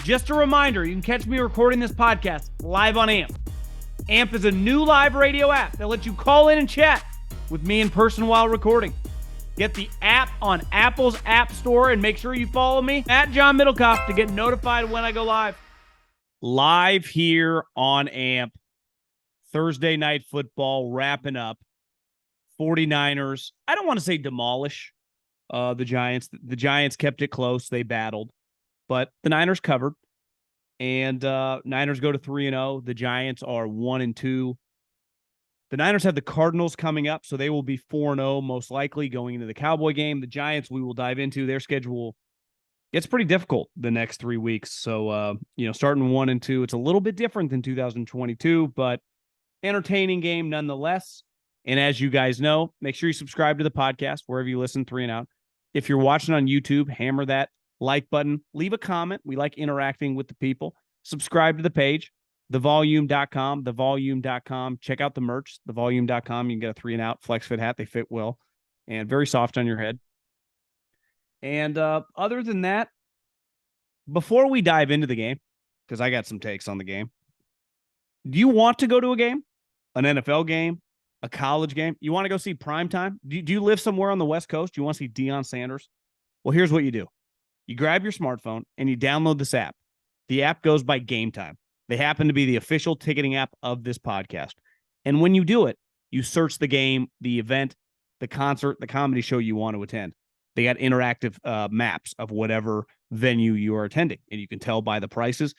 Just a reminder, you can catch me recording this podcast live on AMP. AMP is a new live radio app that lets you call in and chat with me in person while recording. Get the app on Apple's App Store and make sure you follow me at John Middlekauff to get notified when I go live. Live here on AMP. Thursday night football wrapping up. 49ers, I don't want to say demolish the Giants. The Giants kept it close. They battled. But the Niners covered. And Niners go to 3-0. The Giants are 1-2. The Niners have the Cardinals coming up, so they will be 4-0 most likely going into the Cowboy game. The Giants, we will dive into. Their schedule gets pretty difficult the next 3 weeks. So, starting 1-2, it's a little bit different than 2022, but entertaining game nonetheless. And as you guys know, make sure you subscribe to the podcast wherever you listen, 3 and Out. If you're watching on YouTube, hammer that like button. Leave a comment. We like interacting with the people. Subscribe to the page, thevolume.com. Check out the merch, thevolume.com. You can get a 3 and Out flex fit hat. They fit well and very soft on your head. And other than that, before we dive into the game, because I got some takes on the game, do you want to go to a game? An NFL game? A college game? You want to go see primetime? Do you live somewhere on the West Coast? Do you want to see Deion Sanders? Well, here's what you do. You grab your smartphone and you download this app. The app goes by Gametime. They happen to be the official ticketing app of this podcast. And when you do it, you search the game, the event, the concert, the comedy show you want to attend. They got interactive maps of whatever venue you are attending, and you can tell by the prices,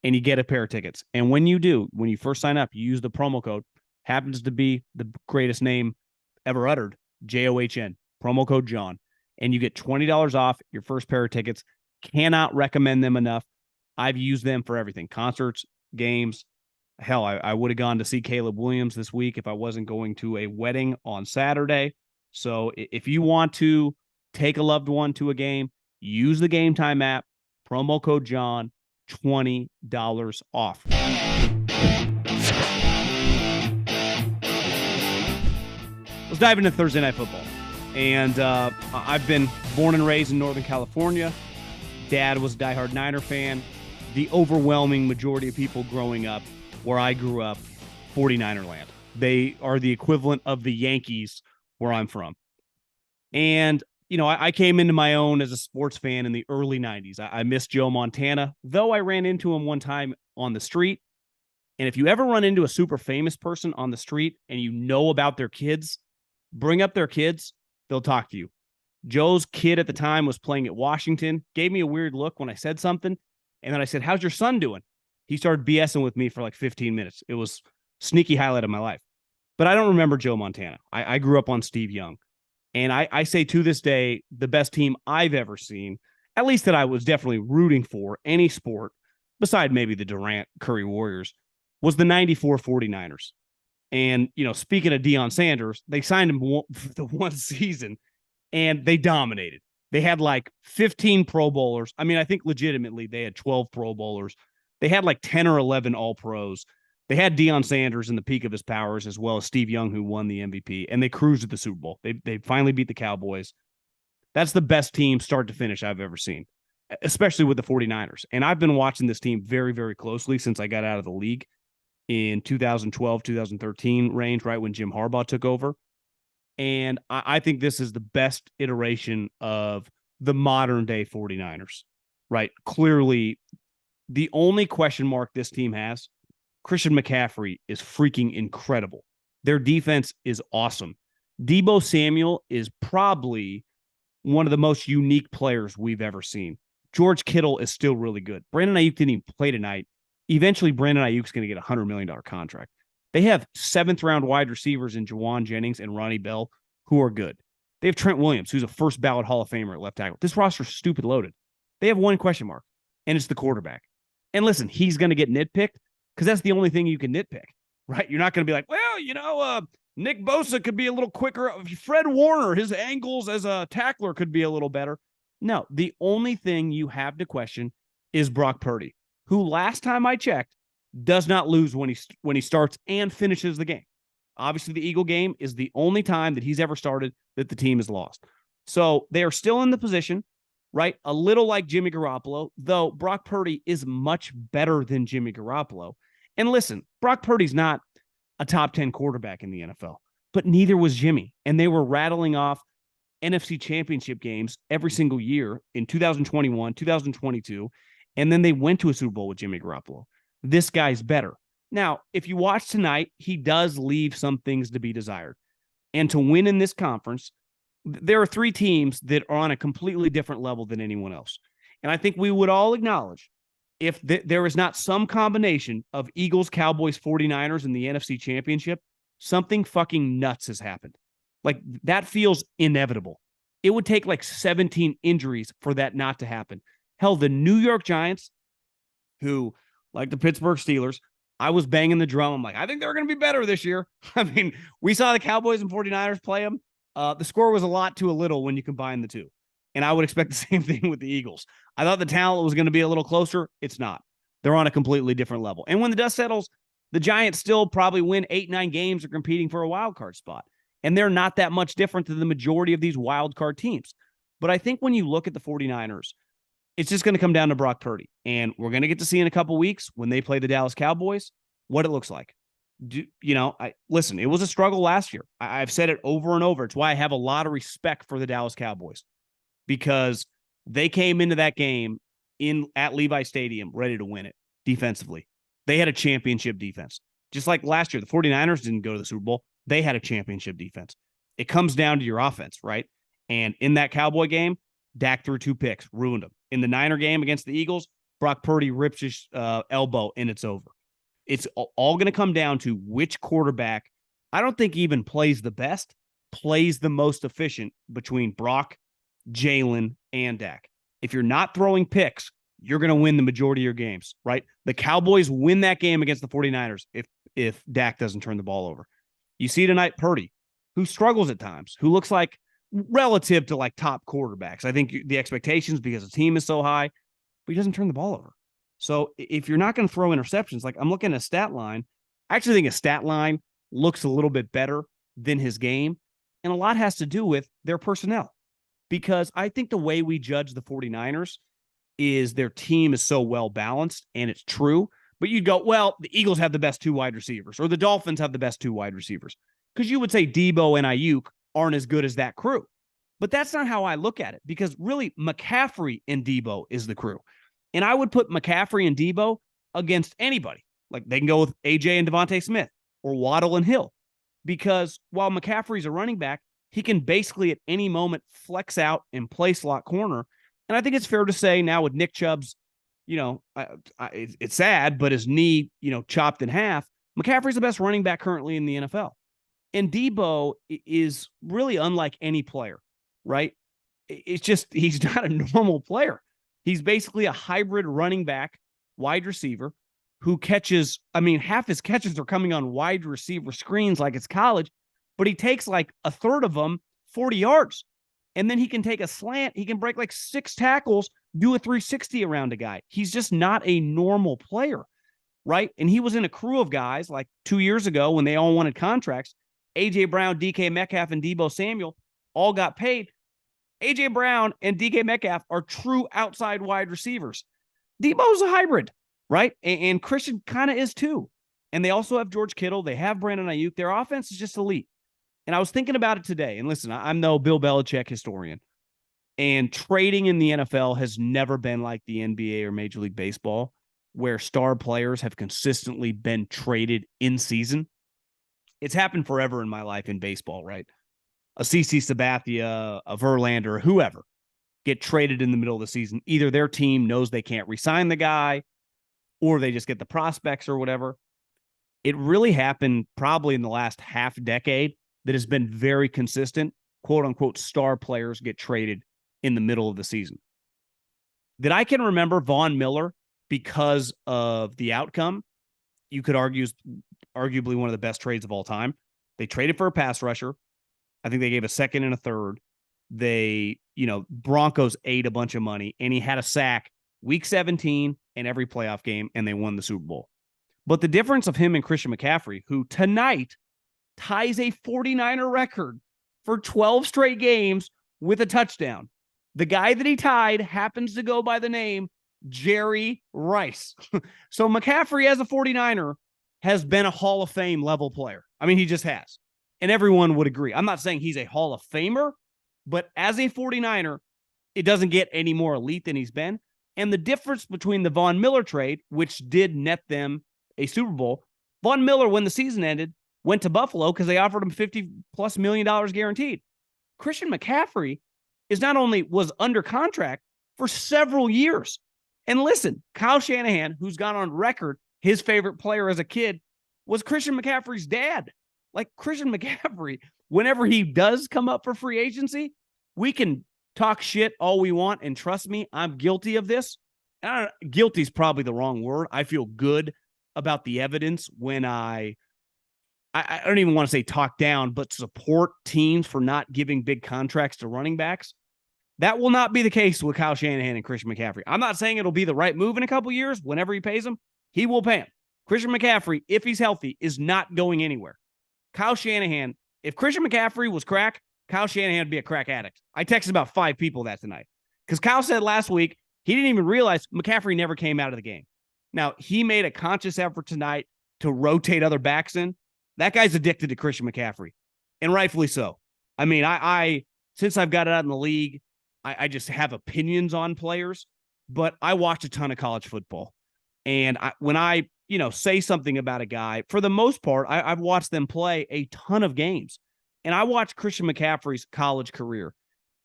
and you get a pair of tickets. And when you do, when you first sign up, you use the promo code, happens to be the greatest name ever uttered, JOHN, promo code John, and you get $20 off your first pair of tickets. Cannot recommend them enough. I've used them for everything, concerts, games. Hell, I would have gone to see Caleb Williams this week if I wasn't going to a wedding on Saturday. So if you want to take a loved one to a game, use the Gametime app, promo code John, $20 off. Let's dive into Thursday Night Football. And I've been born and raised in Northern California. Dad was a diehard Niner fan. The overwhelming majority of people growing up where I grew up, 49er land. They are the equivalent of the Yankees where I'm from. And, I came into my own as a sports fan in the early 90s. I miss Joe Montana, though I ran into him one time on the street. And if you ever run into a super famous person on the street and you know about their kids, bring up their kids, they'll talk to you. Joe's kid at the time was playing at Washington, gave me a weird look when I said something. And then I said, "How's your son doing?" He started BSing with me for like 15 minutes. It was a sneaky highlight of my life. But I don't remember Joe Montana. I grew up on Steve Young. And I say to this day, the best team I've ever seen, at least that I was definitely rooting for, any sport, beside maybe the Durant Curry Warriors, was the 94 49ers. And, speaking of Deion Sanders, they signed him for the one season, and they dominated. They had like 15 Pro Bowlers. I mean, I think legitimately they had 12 Pro Bowlers. They had like 10 or 11 All-Pros. They had Deion Sanders in the peak of his powers, as well as Steve Young, who won the MVP, and they cruised to the Super Bowl. They finally beat the Cowboys. That's the best team start to finish I've ever seen, especially with the 49ers. And I've been watching this team very, very closely since I got out of the league in 2012, 2013 range, right when Jim Harbaugh took over. And I think this is the best iteration of the modern day 49ers, right? Clearly, the only question mark this team has, Christian McCaffrey is freaking incredible. Their defense is awesome. Deebo Samuel is probably one of the most unique players we've ever seen. George Kittle is still really good. Brandon Ayuk didn't even play tonight. Eventually, Brandon Ayuk's going to get a $100 million contract. They have 7th-round wide receivers in Jawan Jennings and Ronnie Bell, who are good. They have Trent Williams, who's a first-ballot Hall of Famer at left tackle. This roster's stupid loaded. They have one question mark, and it's the quarterback. And listen, he's going to get nitpicked because that's the only thing you can nitpick, right? You're not going to be like, well, Nick Bosa could be a little quicker. Fred Warner, his angles as a tackler could be a little better. No, the only thing you have to question is Brock Purdy, who last time I checked does not lose when he starts and finishes the game. Obviously, the Eagle game is the only time that he's ever started that the team has lost. So they are still in the position right? A little like Jimmy Garoppolo, though Brock Purdy is much better than Jimmy Garoppolo. And listen, Brock Purdy's not a top 10 quarterback in the NFL, but neither was Jimmy. And they were rattling off NFC championship games every single year in 2021, 2022, and then they went to a Super Bowl with Jimmy Garoppolo. This guy's better. Now, if you watch tonight, he does leave some things to be desired. And to win in this conference, there are three teams that are on a completely different level than anyone else. And I think we would all acknowledge if there is not some combination of Eagles, Cowboys, 49ers in the NFC Championship, something fucking nuts has happened. Like, that feels inevitable. It would take like 17 injuries for that not to happen. Hell, the New York Giants, who, like the Pittsburgh Steelers, I was banging the drum. I'm like, I think they're going to be better this year. I mean, we saw the Cowboys and 49ers play them. The score was a lot to a little when you combine the two. And I would expect the same thing with the Eagles. I thought the talent was going to be a little closer. It's not. They're on a completely different level. And when the dust settles, the Giants still probably win 8-9 games or competing for a wild card spot. And they're not that much different than the majority of these wild card teams. But I think when you look at the 49ers, it's just going to come down to Brock Purdy. And we're going to get to see in a couple weeks when they play the Dallas Cowboys what it looks like. Listen, it was a struggle last year. I've said it over and over. It's why I have a lot of respect for the Dallas Cowboys, because they came into that game at Levi Stadium ready to win it defensively. They had a championship defense. Just like last year, the 49ers didn't go to the Super Bowl. They had a championship defense. It comes down to your offense, right? And in that Cowboy game, Dak threw 2 picks, ruined them. In the Niner game against the Eagles, Brock Purdy rips his elbow, and it's over. It's all going to come down to which quarterback, I don't think even plays the best, plays the most efficient between Brock, Jalen, and Dak. If you're not throwing picks, you're going to win the majority of your games, right? The Cowboys win that game against the 49ers if Dak doesn't turn the ball over. You see tonight Purdy, who struggles at times, who looks like relative to like top quarterbacks. I think the expectations, because the team is so high, but he doesn't turn the ball over. So if you're not going to throw interceptions, like I'm looking at a stat line, I actually think a stat line looks a little bit better than his game. And a lot has to do with their personnel, because I think the way we judge the 49ers is their team is so well balanced, and it's true. But you'd go, well, the Eagles have the best 2 wide receivers, or the Dolphins have the best 2 wide receivers, because you would say Debo and Ayuk aren't as good as that crew. But that's not how I look at it, because really McCaffrey and Debo is the crew. And I would put McCaffrey and Debo against anybody. Like, they can go with AJ and Devontae Smith, or Waddle and Hill, because while McCaffrey's a running back, he can basically at any moment flex out and play slot corner. And I think it's fair to say now with Nick Chubb's, it's sad, but his knee, chopped in half, McCaffrey's the best running back currently in the NFL. And Debo is really unlike any player, right? It's just, he's not a normal player. He's basically a hybrid running back, wide receiver, who catches, half his catches are coming on wide receiver screens like it's college, but he takes like a third of them 40 yards. And then he can take a slant. He can break like 6 tackles, do a 360 around a guy. He's just not a normal player, right? And he was in a crew of guys like 2 years ago when they all wanted contracts. A.J. Brown, DK Metcalf, and Debo Samuel all got paid. A.J. Brown and DK Metcalf are true outside wide receivers. Debo's a hybrid, right? And Christian kind of is too. And they also have George Kittle. They have Brandon Ayuk. Their offense is just elite. And I was thinking about it today. And listen, I'm no Bill Belichick historian. And trading in the NFL has never been like the NBA or Major League Baseball, where star players have consistently been traded in season. It's happened forever in my life in baseball, right? A CC Sabathia, a Verlander, whoever get traded in the middle of the season. Either their team knows they can't re-sign the guy, or they just get the prospects or whatever. It really happened probably in the last half decade that has been very consistent. Quote unquote star players get traded in the middle of the season. That I can remember Von Miller, because of the outcome, you could argue is arguably one of the best trades of all time. They traded for a pass rusher. I think they gave a second and a third. They, Broncos ate a bunch of money, and he had a sack week 17 in every playoff game, and they won the Super Bowl. But the difference of him and Christian McCaffrey, who tonight ties a 49er record for 12 straight games with a touchdown. The guy that he tied happens to go by the name Jerry Rice. So McCaffrey, as a 49er, has been a Hall of Fame level player. I mean, he just has. And everyone would agree. I'm not saying he's a Hall of Famer, but as a 49er, it doesn't get any more elite than he's been. And the difference between the Von Miller trade, which did net them a Super Bowl, Von Miller, when the season ended, went to Buffalo because they offered him $50+ million guaranteed. Christian McCaffrey was under contract for several years. And listen, Kyle Shanahan, who's gone on record, his favorite player as a kid was Christian McCaffrey's dad. Like Christian McCaffrey, whenever he does come up for free agency, we can talk shit all we want. And trust me, I'm guilty of this. Guilty is probably the wrong word. I feel good about the evidence when I don't even want to say talk down, but support teams for not giving big contracts to running backs. That will not be the case with Kyle Shanahan and Christian McCaffrey. I'm not saying it'll be the right move in a couple years. Whenever he pays him, he will pay him. Christian McCaffrey, if he's healthy, is not going anywhere. Kyle Shanahan, if Christian McCaffrey was crack, Kyle Shanahan would be a crack addict. I texted about 5 people that tonight because Kyle said last week he didn't even realize McCaffrey never came out of the game. Now, he made a conscious effort tonight to rotate other backs in. That guy's addicted to Christian McCaffrey, and rightfully so. I mean, I since I've got it out in the league, I just have opinions on players, but I watch a ton of college football. And when I say something about a guy, for the most part, I've watched them play a ton of games. And I watched Christian McCaffrey's college career,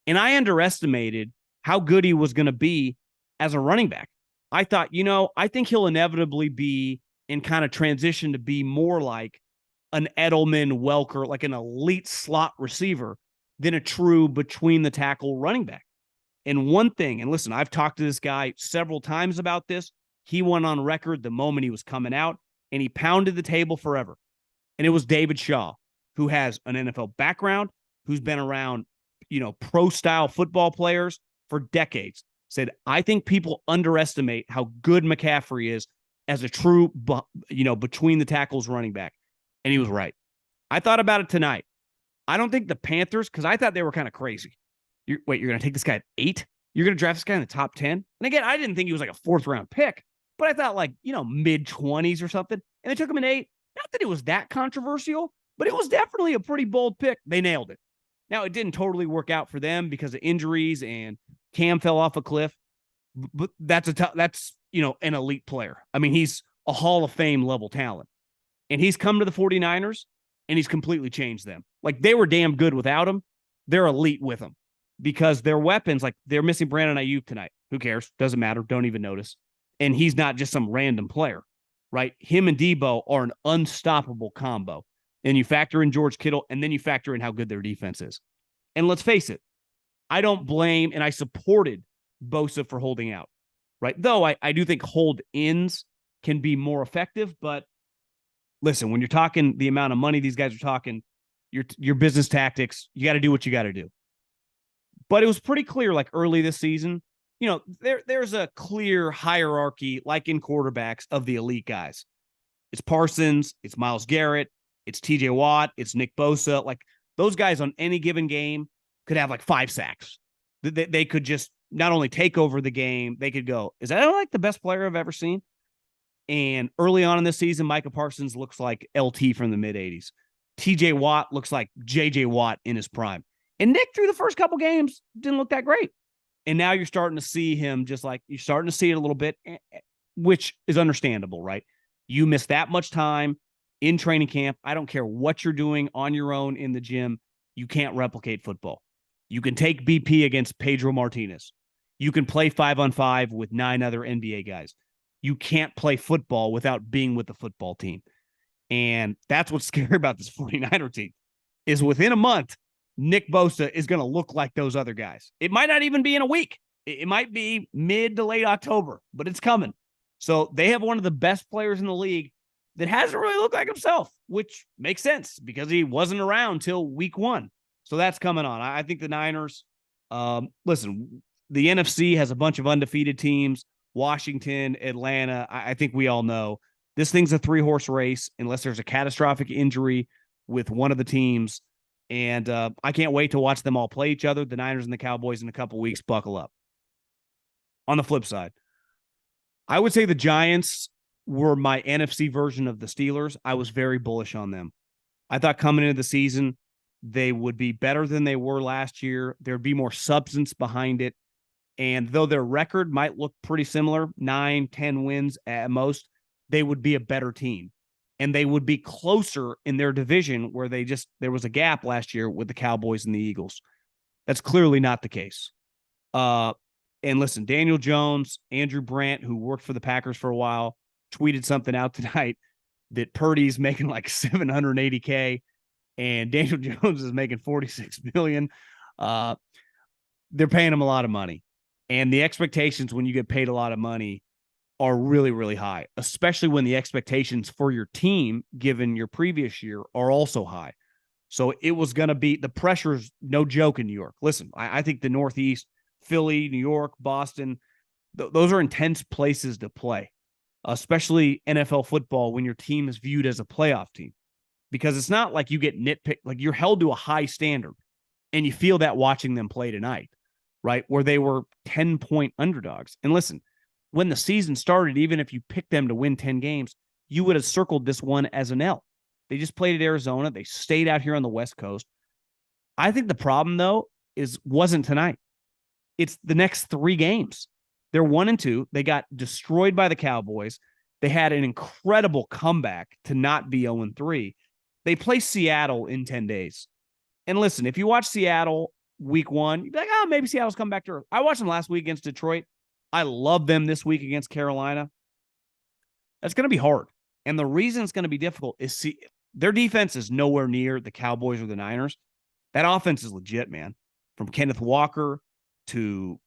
and I underestimated how good he was going to be as a running back. I thought, I think he'll inevitably be in kind of transition to be more like an Edelman, Welker, like an elite slot receiver than a true between the tackle running back. And one thing, and listen, I've talked to this guy several times about this. He went on record the moment he was coming out, and he pounded the table forever. And it was David Shaw, who has an NFL background, who's been around, pro-style football players for decades, said, I think people underestimate how good McCaffrey is as a true, between the tackles running back. And he was right. I thought about it tonight. I don't think the Panthers, because I thought they were kind of crazy. You're going to take this guy at 8? You're going to draft this guy in the top 10? And again, I didn't think he was like a 4th-round pick, but I thought mid-20s or something. And they took him at 8. Not that it was that controversial, but it was definitely a pretty bold pick. They nailed it. Now, it didn't totally work out for them because of injuries and Cam fell off a cliff, but that's an elite player. I mean, he's a Hall of Fame level talent, and he's come to the 49ers and he's completely changed them. Like, they were damn good without him. They're elite with him because their weapons, like they're missing Brandon Ayuk tonight. Who cares? Doesn't matter. Don't even notice. And he's not just some random player, right? Him and Debo are an unstoppable combo. And you factor in George Kittle, and then you factor in how good their defense is. And let's face it, I don't blame, and I supported Bosa for holding out, right? Though I do think hold-ins can be more effective, but listen, when you're talking the amount of money these guys are talking, your business tactics, you got to do what you got to do. But it was pretty clear, like early this season, there's a clear hierarchy, like in quarterbacks, of the elite guys. It's Parsons, it's Myles Garrett, it's TJ Watt, it's Nick Bosa. Like, those guys on any given game could have like 5 sacks. They could just not only take over the game, they could go, is that like the best player I've ever seen? And early on in this season, Micah Parsons looks like LT from the mid-'80s. TJ Watt looks like JJ Watt in his prime. And Nick, through the first couple games, didn't look that great. And now you're starting to see him you're starting to see it a little bit, which is understandable, right? You miss that much time in training camp. I don't care what you're doing on your own in the gym. You can't replicate football. You can take BP against Pedro Martinez. You can play 5-on-5 with 9 other NBA guys. You can't play football without being with the football team. And that's what's scary about this 49er team, is within a month, Nick Bosa is going to look like those other guys. It might not even be in a week. It might be mid to late October, but it's coming. So they have one of the best players in the league that hasn't really looked like himself, which makes sense because he wasn't around till week 1. So that's coming on. I think the Niners, listen, the NFC has a bunch of undefeated teams, Washington, Atlanta. I think we all know this thing's a 3-horse race unless there's a catastrophic injury with one of the teams. And I can't wait to watch them all play each other, the Niners and the Cowboys, in a couple weeks. Buckle up. On the flip side, I would say the Giants were my NFC version of the Steelers. I was very bullish on them. I thought coming into the season, they would be better than they were last year. There'd be more substance behind it. And though their record might look pretty similar, 9-10 wins at most, they would be a better team. And they would be closer in their division where there was a gap last year with the Cowboys and the Eagles. That's clearly not the case. And listen, Daniel Jones, Andrew Brandt, who worked for the Packers for a while, tweeted something out tonight that Purdy's making like $780K and Daniel Jones is making $46 million. They're paying him a lot of money. And the expectations when you get paid a lot of money are really, really high, especially when the expectations for your team, given your previous year, are also high. So it was going to be, the pressure's no joke in New York. Listen, I think the Northeast, Philly, New York, Boston, those are intense places to play, especially NFL football when your team is viewed as a playoff team, because it's not like you get nitpicked, like you're held to a high standard, and you feel that watching them play tonight, right? Where they were 10-point underdogs. And listen, when the season started, even if you picked them to win 10 games, you would have circled this one as an L. They just played at Arizona. They stayed out here on the West Coast. I think the problem, though, wasn't tonight. It's the next 3 games. They're 1-2. They got destroyed by the Cowboys. They had an incredible comeback to not be 0-3. They play Seattle in 10 days. And listen, if you watch Seattle week 1, you'd be like, oh, maybe Seattle's come back to earth. I watched them last week against Detroit. I love them this week against Carolina. That's going to be hard. And the reason it's going to be difficult is their defense is nowhere near the Cowboys or the Niners. That offense is legit, man. From Kenneth Walker to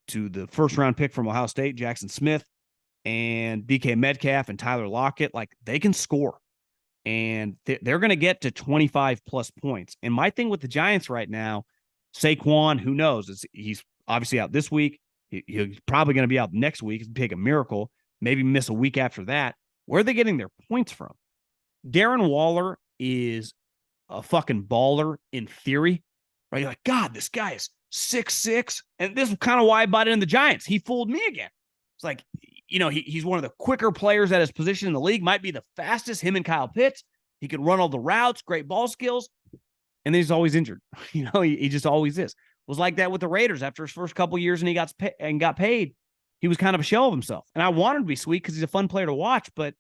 the first-round pick from Ohio State, Jackson Smith, and DK Metcalf and Tyler Lockett, like, they can score. And they're going to get to 25-plus points. And my thing with the Giants right now, Saquon, who knows? He's obviously out this week. He's probably going to be out next week. It'd take a miracle. Maybe miss a week after that. Where are they getting their points from? Darren Waller is a fucking baller in theory, right? You're like, God, this guy is 6'6", and this is kind of why I bought in the Giants. He fooled me again. It's like, he's one of the quicker players at his position in the league, might be the fastest, him and Kyle Pitts. He could run all the routes, great ball skills, and then he's always injured. He just always is. It was like that with the Raiders after his first couple years and he got paid. He was kind of a shell of himself. And I want him to be sweet because he's a fun player to watch, but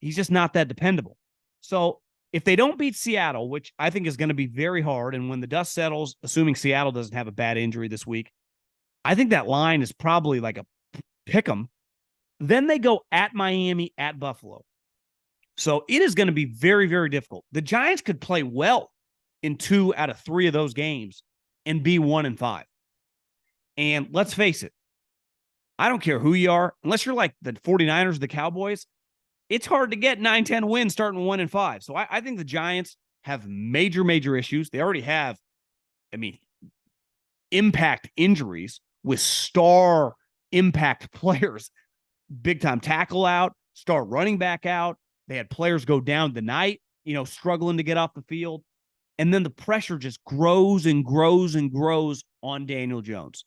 he's just not that dependable. So if they don't beat Seattle, which I think is going to be very hard, and when the dust settles, assuming Seattle doesn't have a bad injury this week, I think that line is probably like a pick 'em. Then they go at Miami, at Buffalo. So it is going to be very, very difficult. The Giants could play well in 2 out of 3 of those games and be 1-5. And let's face it, I don't care who you are, unless you're like the 49ers, the Cowboys, it's hard to get 9-10 wins starting 1-5. So I think the Giants have major, major issues. They already have, impact injuries with star impact players. Big time tackle out, star running back out. They had players go down the night, struggling to get off the field. And then the pressure just grows and grows and grows on Daniel Jones.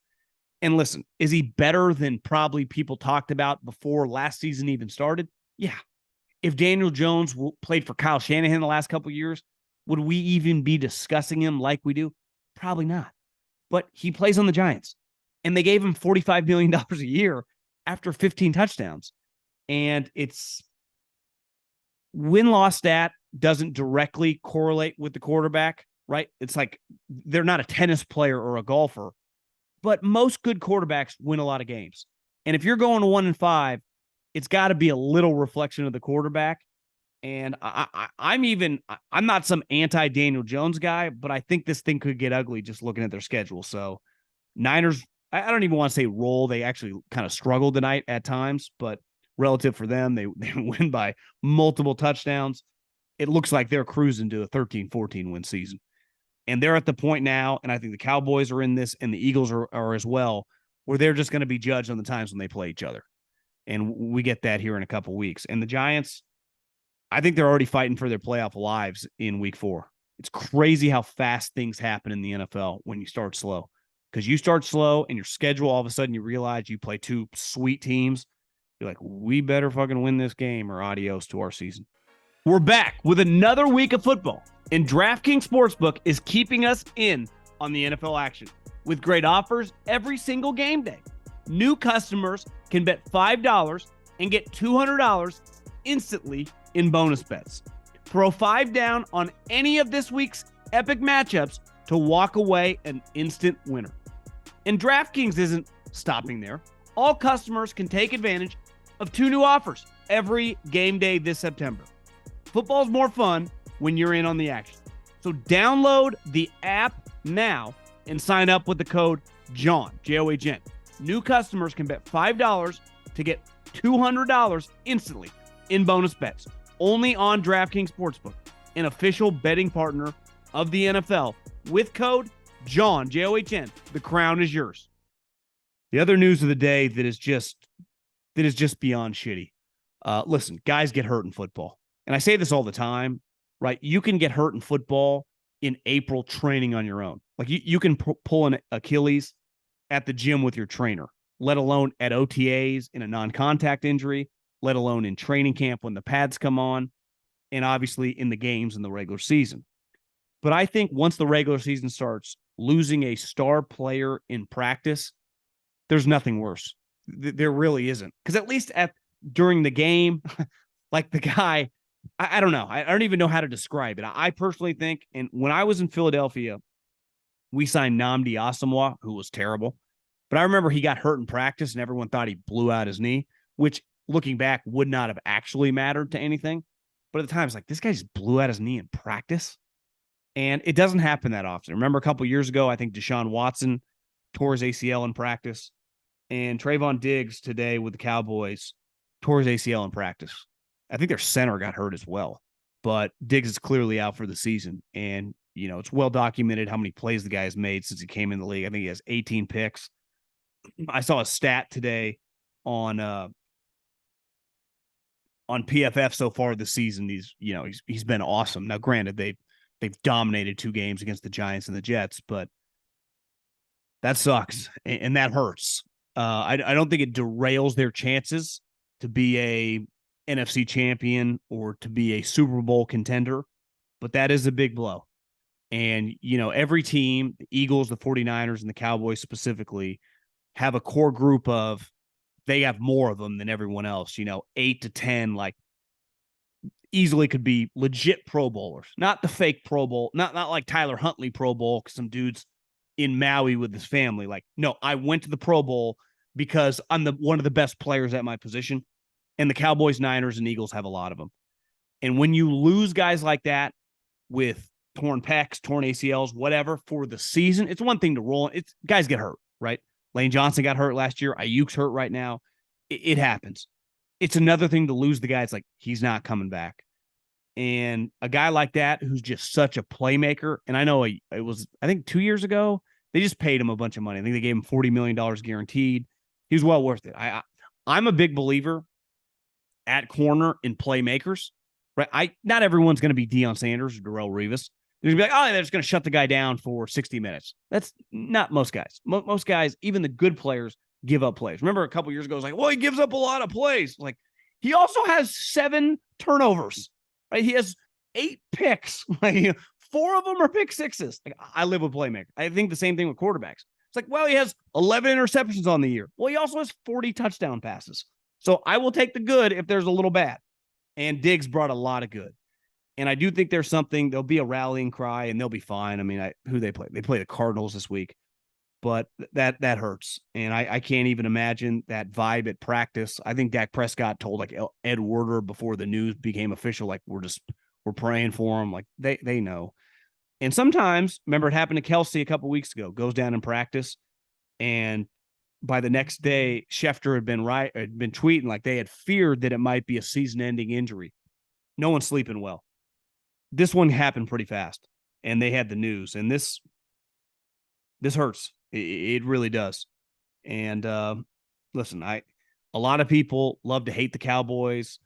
And listen, is he better than probably people talked about before last season even started? Yeah. If Daniel Jones played for Kyle Shanahan the last couple of years, would we even be discussing him like we do? Probably not. But he plays on the Giants, and they gave him $45 million a year after 15 touchdowns. And it's win-loss stat doesn't directly correlate with the quarterback, right? It's like they're not a tennis player or a golfer, but most good quarterbacks win a lot of games. And if you're going to 1-5, it's got to be a little reflection of the quarterback. And I'm not some anti-Daniel Jones guy, but I think this thing could get ugly just looking at their schedule. So Niners, I don't even want to say roll. They actually kind of struggled tonight at times, but relative for them, they win by multiple touchdowns. It looks like they're cruising to a 13-14 win season. And they're at the point now, and I think the Cowboys are in this, and the Eagles are as well, where they're just going to be judged on the times when they play each other. And we get that here in a couple weeks. And the Giants, I think they're already fighting for their playoff lives in week 4. It's crazy how fast things happen in the NFL when you start slow. Because you start slow and your schedule, all of a sudden you realize you play two sweet teams. You're like, we better fucking win this game or adios to our season. We're back with another week of football, and DraftKings Sportsbook is keeping us in on the NFL action with great offers every single game day. New customers can bet $5 and get $200 instantly in bonus bets. Throw 5 down on any of this week's epic matchups to walk away an instant winner. And DraftKings isn't stopping there. All customers can take advantage of 2 new offers every game day this September. Football's more fun when you're in on the action. So download the app now and sign up with the code JOHN, J-O-H-N. New customers can bet $5 to get $200 instantly in bonus bets. Only on DraftKings Sportsbook, an official betting partner of the NFL. With code JOHN, J-O-H-N, the crown is yours. The other news of the day that is just beyond shitty. Listen, guys get hurt in football. And I say this all the time, right? You can get hurt in football in April training on your own. Like you can pull an Achilles at the gym with your trainer, let alone at OTAs in a non-contact injury, let alone in training camp when the pads come on, and obviously in the games in the regular season. But I think once the regular season starts, losing a star player in practice, there's nothing worse. There really isn't. Because at least during the game, like the guy, I don't know. I don't even know how to describe it. I personally think, and when I was in Philadelphia, we signed Nnamdi Asomugha, who was terrible. But I remember he got hurt in practice, and everyone thought he blew out his knee, which, looking back, would not have actually mattered to anything. But at the time, it's like, this guy just blew out his knee in practice. And it doesn't happen that often. Remember a couple years ago, I think Deshaun Watson tore his ACL in practice. And Trevon Diggs today with the Cowboys tore his ACL in practice. I think their center got hurt as well. But Diggs is clearly out for the season. And, you know, it's well documented how many plays the guy has made since he came in the league. I think he has 18 picks. I saw a stat today on PFF so far this season. He's been awesome. Now, granted, they've dominated 2 games against the Giants and the Jets, but that sucks and that hurts. I don't think it derails their chances to be a NFC champion or to be a Super Bowl contender, but that is a big blow. And, you know, every team, the Eagles, the 49ers, and the Cowboys specifically, have a core group of, they have more of them than everyone else, 8 to 10, like easily could be legit Pro Bowlers, not the fake Pro Bowl, not like Tyler Huntley Pro Bowl, because some dude's in Maui with his family. Like, no, I went to the Pro Bowl because I'm one of the best players at my position. And the Cowboys, Niners, and Eagles have a lot of them. And when you lose guys like that with torn pecs, torn ACLs, whatever, for the season, it's one thing to roll. It's guys get hurt, right? Lane Johnson got hurt last year. Ayuk's hurt right now. It happens. It's another thing to lose the guy. It's like, he's not coming back. And a guy like that, who's just such a playmaker. And I know it was, I think 2 years ago, they just paid him a bunch of money. I think they gave him $40 million guaranteed. He was well worth it. I'm a big believer at corner in playmakers, right? Not everyone's going to be Deion Sanders or Darrelle Revis. They're going to be like, oh, they're just going to shut the guy down for 60 minutes. That's not most guys. Most guys, even the good players, give up plays. Remember a couple years ago, it was like, well, he gives up a lot of plays. Like, he also has 7 turnovers, right? He has 8 picks. Like, 4 of them are pick sixes. Like, I live with playmakers. I think the same thing with quarterbacks. It's like, well, he has 11 interceptions on the year. Well, he also has 40 touchdown passes. So I will take the good if there's a little bad. And Diggs brought a lot of good. And I do think there's something, there'll be a rallying cry and they'll be fine. I mean, who they play? They play the Cardinals this week. But that hurts. And I can't even imagine that vibe at practice. I think Dak Prescott told like Ed Werder before the news became official, like we're praying for him. Like they know. And sometimes, remember it happened to Kelsey a couple weeks ago, goes down in practice, and by the next day, Schefter had been tweeting like they had feared that it might be a season-ending injury. No one's sleeping well. This one happened pretty fast, and they had the news. And this hurts. It really does. And listen, a lot of people love to hate the Cowboys.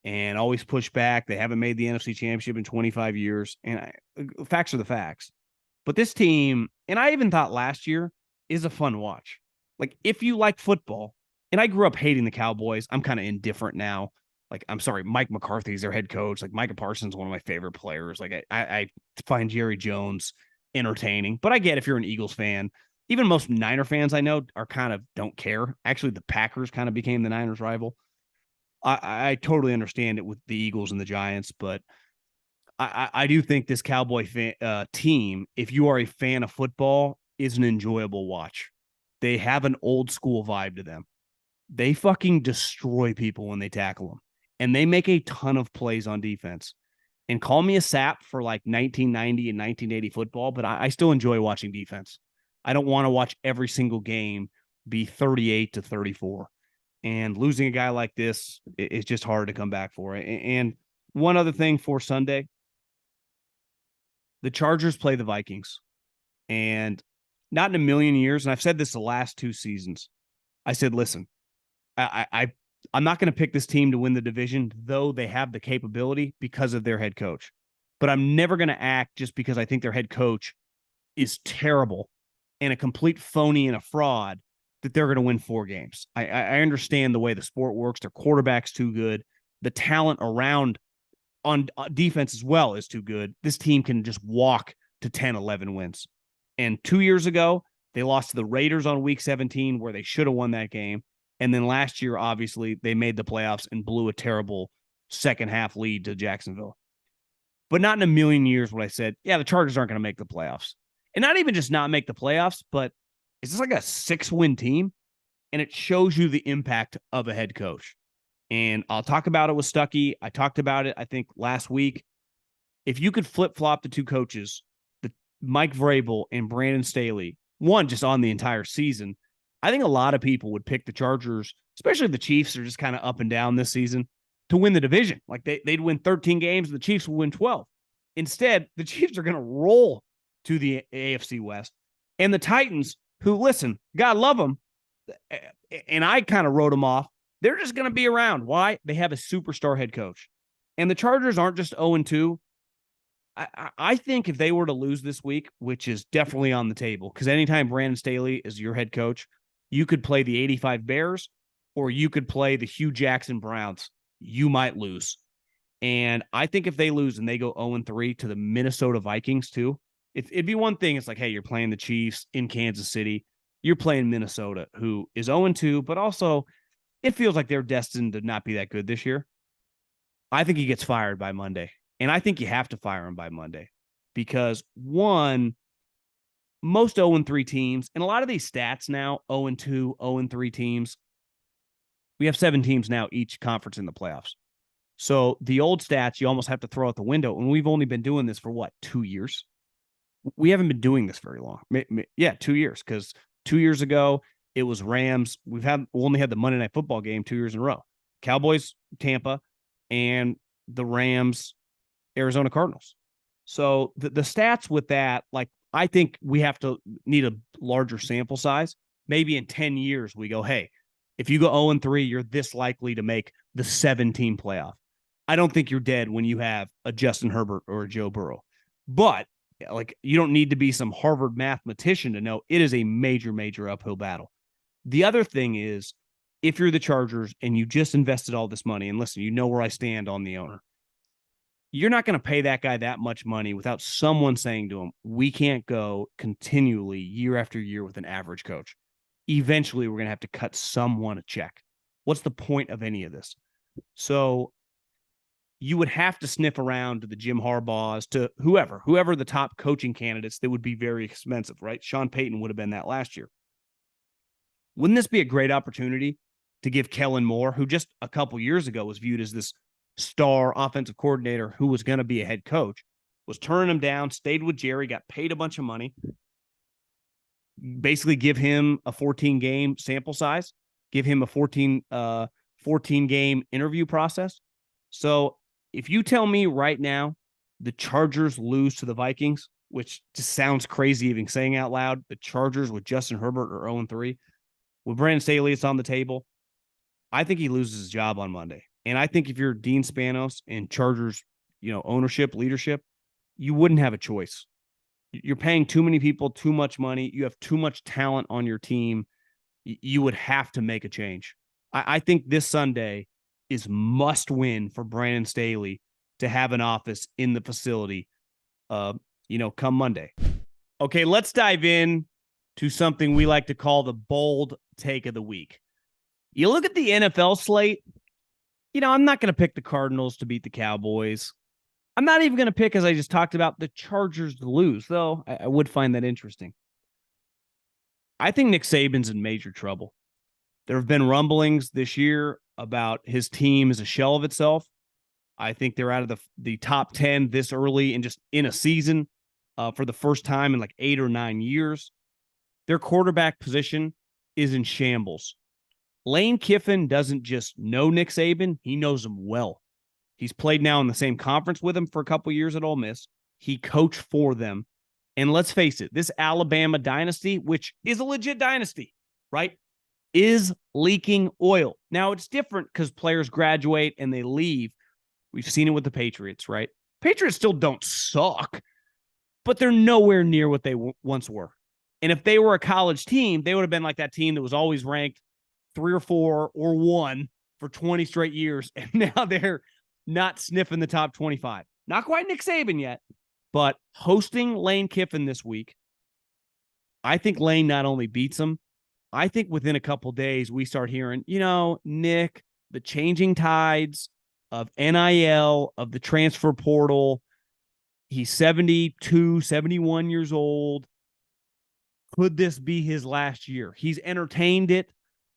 and always push back. They haven't made the NFC Championship in 25 years. And facts are the facts. But this team, and I even thought last year, is a fun watch. Like, if you like football, and I grew up hating the Cowboys, I'm kind of indifferent now. Like, I'm sorry, Mike McCarthy's their head coach. Like, Micah Parsons is one of my favorite players. Like, I find Jerry Jones entertaining. But I get if you're an Eagles fan, even most Niner fans I know are kind of don't care. Actually, the Packers kind of became the Niners rival. I totally understand it with the Eagles and the Giants, but I do think this Cowboy team, if you are a fan of football, is an enjoyable watch. They have an old school vibe to them. They fucking destroy people when they tackle them, and they make a ton of plays on defense. And call me a sap for like 1990 and 1980 football, but I still enjoy watching defense. I don't want to watch every single game be 38-34. And losing a guy like this is just hard to come back for. And one other thing for Sunday, the Chargers play the Vikings. And not in a million years, and I've said this the last 2 seasons, I said, listen, I'm not going to pick this team to win the division, though they have the capability because of their head coach. But I'm never going to act just because I think their head coach is terrible and a complete phony and a fraud that they're going to win 4 games. I understand the way the sport works. Their quarterback's too good. The talent around on defense as well is too good. This team can just walk to 10, 11 wins. And 2 years ago, they lost to the Raiders on week 17 where they should have won that game. And then last year, obviously, they made the playoffs and blew a terrible second half lead to Jacksonville. But not in a million years would I said, yeah, the Chargers aren't going to make the playoffs. And not even just not make the playoffs, but it's just like a 6-win team. And it shows you the impact of a head coach. And I'll talk about it with Stuckey. I talked about it, I think, last week. If you could flip-flop the 2 coaches, the Mike Vrabel and Brandon Staley, one just on the entire season, I think a lot of people would pick the Chargers, especially the Chiefs are just kind of up and down this season, to win the division. Like they'd win 13 games, and the Chiefs would win 12. Instead, the Chiefs are going to roll to the AFC West. And the Titans, who, listen, God love them, and I kind of wrote them off, they're just going to be around. Why? They have a superstar head coach. And the Chargers aren't just 0-2. I think if they were to lose this week, which is definitely on the table, because anytime Brandon Staley is your head coach, you could play the 85 Bears or you could play the Hugh Jackson Browns. You might lose. And I think if they lose and they go 0-3 to the Minnesota Vikings too, it'd be one thing. It's like, hey, you're playing the Chiefs in Kansas City. You're playing Minnesota, who is 0-2, but also it feels like they're destined to not be that good this year. I think he gets fired by Monday. And I think you have to fire him by Monday because, one, most 0-3 teams, and a lot of these stats now, 0-2, 0-3 teams, we have 7 teams now, each conference in the playoffs. So the old stats, you almost have to throw out the window. And we've only been doing this for, 2 years? We haven't been doing this very long. Yeah, 2 years, because 2 years ago, it was Rams. We only had the Monday Night Football game 2 years in a row. Cowboys, Tampa, and the Rams, Arizona Cardinals. So the stats with that, like, I think we need a larger sample size. Maybe in 10 years, we go, hey, if you go 0-3, you're this likely to make the 7-team playoff. I don't think you're dead when you have a Justin Herbert or a Joe Burrow. But, like, you don't need to be some Harvard mathematician to know it is a major, major uphill battle. The other thing is, if you're the Chargers and you just invested all this money, and listen, you know where I stand on the owner, you're not going to pay that guy that much money without someone saying to him, we can't go continually year after year with an average coach. Eventually, we're going to have to cut someone a check. What's the point of any of this? So you would have to sniff around to the Jim Harbaughs, to whoever the top coaching candidates that would be very expensive, right? Sean Payton would have been that last year. Wouldn't this be a great opportunity to give Kellen Moore, who just a couple years ago was viewed as this star offensive coordinator who was going to be a head coach, was turning him down, stayed with Jerry, got paid a bunch of money, basically give him a 14-game sample size, give him a 14-game interview process. So if you tell me right now the Chargers lose to the Vikings, which just sounds crazy even saying out loud, the Chargers with Justin Herbert are 0-3, with Brandon Staley, it's on the table. I think he loses his job on Monday. And I think if you're Dean Spanos and Chargers, ownership, leadership, you wouldn't have a choice. You're paying too many people too much money. You have too much talent on your team. You would have to make a change. I think this Sunday is must win for Brandon Staley to have an office in the facility, come Monday. Okay, let's dive in to something we like to call the bold take of the week. You look at the NFL slate, I'm not going to pick the Cardinals to beat the Cowboys. I'm not even going to pick, as I just talked about, the Chargers to lose, though I would find that interesting. I think Nick Saban's in major trouble. There have been rumblings this year about his team as a shell of itself. I think they're out of the top 10 this early and just in a season for the first time in like 8 or 9 years. Their quarterback position is in shambles. Lane Kiffin doesn't just know Nick Saban, he knows him well. He's played now in the same conference with him for a couple years at Ole Miss. He coached for them. And let's face it, this Alabama dynasty, which is a legit dynasty, right, is leaking oil. Now, it's different because players graduate and they leave. We've seen it with the Patriots, right? Patriots still don't suck, but they're nowhere near what they once were. And if they were a college team, they would have been like that team that was always ranked 3 or 4 or 1 for 20 straight years. And now they're not sniffing the top 25. Not quite Nick Saban yet, but hosting Lane Kiffin this week, I think Lane not only beats him, I think within a couple days we start hearing, Nick, the changing tides of NIL, of the transfer portal. He's 72, 71 years old. Could this be his last year? He's entertained it.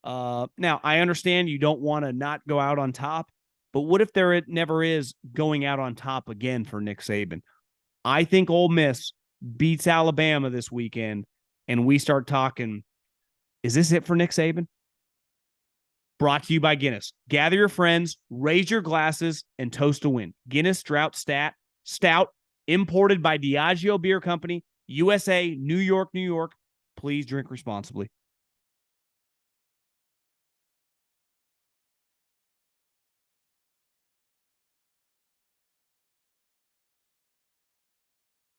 Now, I understand you don't want to not go out on top, but what if there never is going out on top again for Nick Saban? I think Ole Miss beats Alabama this weekend, and we start talking, is this it for Nick Saban? Brought to you by Guinness. Gather your friends, raise your glasses, and toast to win. Guinness Drought Stout, imported by Diageo Beer Company, USA, New York, New York. Please drink responsibly.